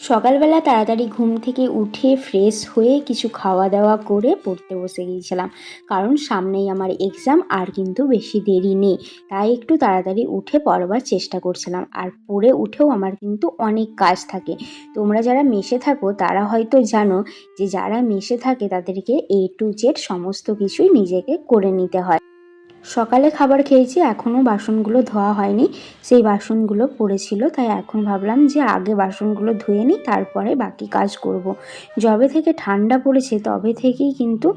সকালবেলা তাড়াতাড়ি ঘুম থেকে উঠে ফ্রেশ হয়ে কিছু খাওয়া দাওয়া করে পড়তে বসে গিয়েছিলাম, কারণ সামনেই আমার এক্সাম আর কিন্তু বেশি দেরি নেই। তাই একটু তাড়াতাড়ি উঠে পড়বার চেষ্টা করছিলাম। আর পড়ে উঠেও আমার কিন্তু অনেক কাজ থাকে। তোমরা যারা মেসে থাকো তারা হয়তো জানো যে যারা মেসে থাকে তাদেরকে A to Z সমস্ত কিছুই নিজেকে করে নিতে হয়। সকালে খাবার খেয়েছি, এখনও বাসনগুলো ধোয়া হয়নি, সেই বাসনগুলো পড়েছিল, তাই এখন ভাবলাম যে আগে বাসনগুলো ধুয়ে নিই, তারপরে বাকি কাজ করব। যবে থেকে ঠান্ডা পড়েছে তবে থেকেই কিন্তু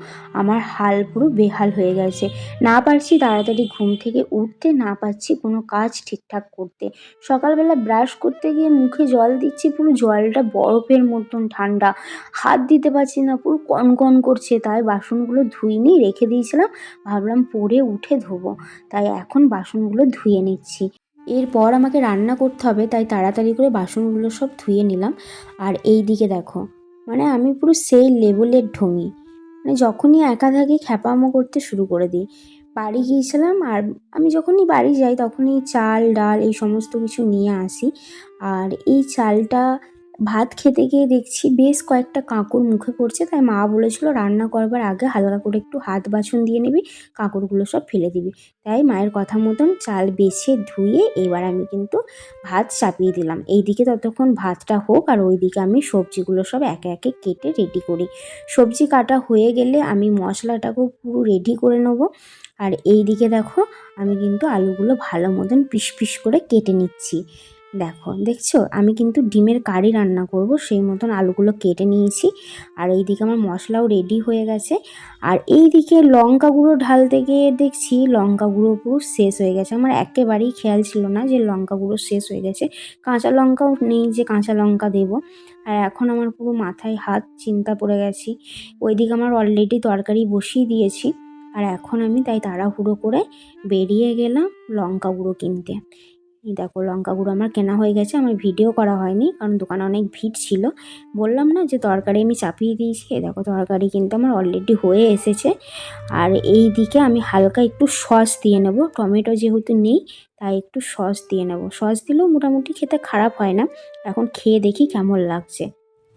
আমার হাল পুরো বেহাল হয়ে গেছে। না পারছি তাড়াতাড়ি ঘুম থেকে উঠতে, না পারছি কোনো কাজ ঠিকঠাক করতে। সকালবেলা ব্রাশ করতে গিয়ে মুখে জল দিচ্ছি, পুরো জলটা বরফের মতন ঠান্ডা, হাত দিতে পারছি না, পুরো কনকন করছে। তাই বাসনগুলো ধুইনি, রেখে দিয়েছিলাম, ভাবলাম পরে উঠে ধোবো, তাই এখন বাসনগুলো ধুয়ে নিচ্ছি। এরপর আমাকে রান্না করতে হবে, তাই তাড়াতাড়ি করে বাসনগুলো সব ধুয়ে নিলাম। আর এই দিকে দেখো, মানে আমি পুরো সেই লেভেলের ঢঙি, মানে যখনই একা থাকি খ্যাপামো করতে শুরু করে দিই। বাড়ি গিয়েছিলাম, আর আমি যখনই বাড়ি যাই তখনই চাল ডাল এই সমস্ত কিছু নিয়ে আসি। আর এই চালটা ভাত খেতে গিয়ে দেখছি বেশ কয়েকটা কাঁকড় মুখে পড়ছে, তাই মা বলেছিল রান্না করবার আগে হালকা করে একটু হাত বাছন দিয়ে নিবি, কাঁকড়গুলো সব ফেলে দিবি। তাই মায়ের কথা মতন চাল বেছে ধুয়ে এবার আমি কিন্তু ভাত চাপিয়ে দিলাম। এইদিকে ততক্ষণ ভাতটা হোক, আর ওইদিকে আমি সবজিগুলো সব একে একে কেটে রেডি করি। সবজি কাটা হয়ে গেলে আমি মশলাটাকেও পুরো রেডি করে নেব। আর এই দিকে দেখো, আমি কিন্তু আলুগুলো ভালো মতন পিস পিস করে কেটে নিচ্ছি। দেখছো আমি কিন্তু ডিমের কারি রান্না করব, সেই মতন আলুগুলো কেটে নিয়েছি। আর এইদিকে আমার মশলাও রেডি হয়ে গেছে। আর এইদিকে লঙ্কা গুঁড়ো ঢালতে গিয়ে দেখছি লঙ্কা গুঁড়ো পুরো শেষ হয়ে গেছে। আমার একেবারেই খেয়াল ছিল না যে লঙ্কা গুঁড়ো শেষ হয়ে গেছে, কাঁচা লঙ্কাও নেই যে কাঁচা লঙ্কা দেবো। আর এখন আমার পুরো মাথায় হাত, চিন্তা পড়ে গেছি। ওইদিকে আমার অলরেডি তরকারি বসিয়ে দিয়েছি। আর এখন আমি তাই তাড়াহুড়ো করে বেরিয়ে গেলাম লঙ্কা গুঁড়ো কিনতে। এই দেখো লঙ্কা গুঁড়ো আমার কেনা হয়ে গেছে, আমার ভিডিও করা হয়নি কারণ দোকানে অনেক ভিড় ছিল। বললাম না যে তরকারি আমি চাপিয়ে দিয়েছি, এই দেখো তরকারি কিন্তু আমার অলরেডি হয়ে এসেছে। আর এই দিকে আমি হালকা একটু সস দিয়ে নেব, টমেটো যেহেতু নেই তাই একটু সস দিয়ে নেব। সস দিলেও মোটামুটি খেতে খারাপ হয় না। এখন খেয়ে দেখি কেমন লাগছে।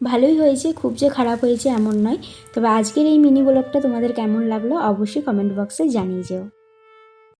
ভালোই হয়েছে, খুব যে খারাপ হয়েছে এমন নয়। তবে আজকের এই মিনি ব্লগটা তোমাদের কেমন লাগলো অবশ্যই কমেন্ট বক্সে জানিয়ে যেও।